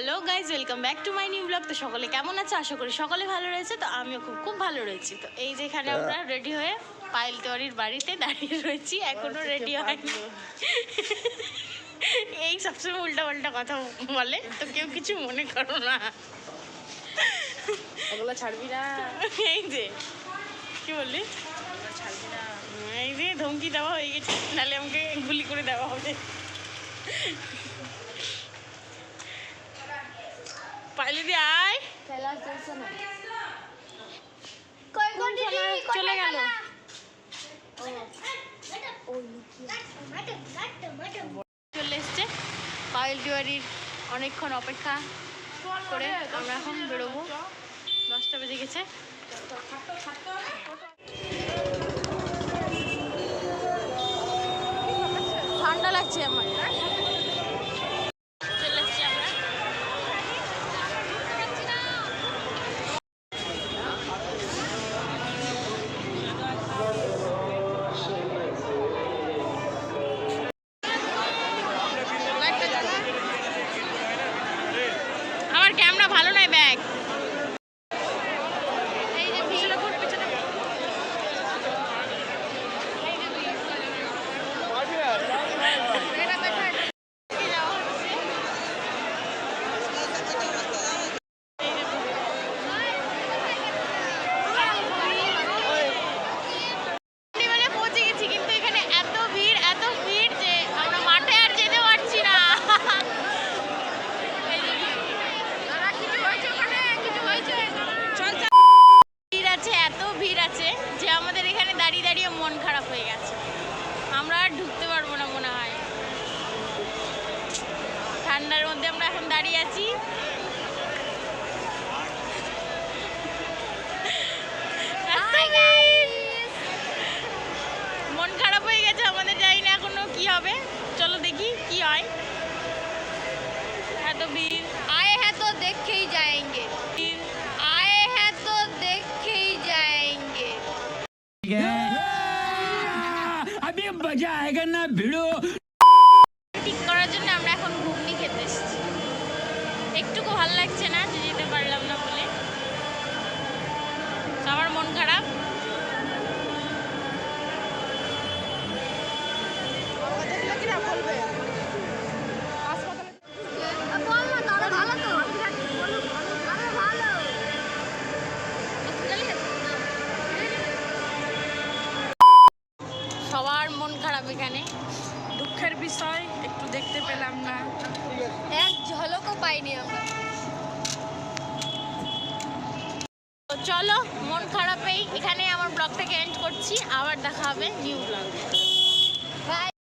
Hello guys, welcome back to my new blog. তো সকলে কেমন আছে? আশা করি সকলে ভালো রয়েছে। তো আমিও খুব ভালো রয়েছি। তো এই যে এখানে আমরা রেডি হয়ে পায়েল তেওয়ারির বাড়িতে দাঁড়িয়ে রয়েছি, এখনো রেডি হয়নি। এই সবসময় উল্টা পাল্টা কথা বলে, তো কেউ কিছু মনে করো না। ওগুলো ছাড়বি না। এই যে কি বললি, ছাড়বি না। এই যে ধমকি দেওয়া হয়ে গেছে, নাহলে আমাকে গুলি করে দেওয়া হবে। পাইলি আয়, চলে গেল। চলে এসছে পায়েল তেওয়ারির অনেকক্ষণ অপেক্ষা করে আমরা এখন বেরোবো। 10টা বেজে গেছে। ঠান্ডা লাগছে আমার। চলে এসছি আমরা। আমার ক্যামেরা ভালো নয়, ব্যাগ। মন খারাপ হয়ে গেছে, আমরা আর ঢুকতে পারবো না মনে হয়। ঠান্ডার মধ্যে আমরা এখন দাঁড়িয়ে আছি। মন খারাপ হয়ে গেছে আমাদের, জানি না এখনো কি হবে। চলো দেখি কি হয়। এত ভিড়। आए हैं तो देख के ही जाएंगे, आए हैं तो देख के ही जाएंगे। अभी मजा आएगा ना भिड़ो। ঠিক করার জন্য আমরা এখন ঘুগনি খেতে এসেছি। একটুকু ভালো লাগছে না যে যেতে পারলাম না বলে, সবার মন খারাপ। সবার মন খারাপ এখানে। দুঃখের বিষয়, একটু দেখতে পেলাম না। এক ঝলকও পাইনি আমরা। তো চলো, মন খারাপেই এখানে আমার ব্লগটাকে এন্ড করছি। আবার দেখা হবে নিউ ব্লগ।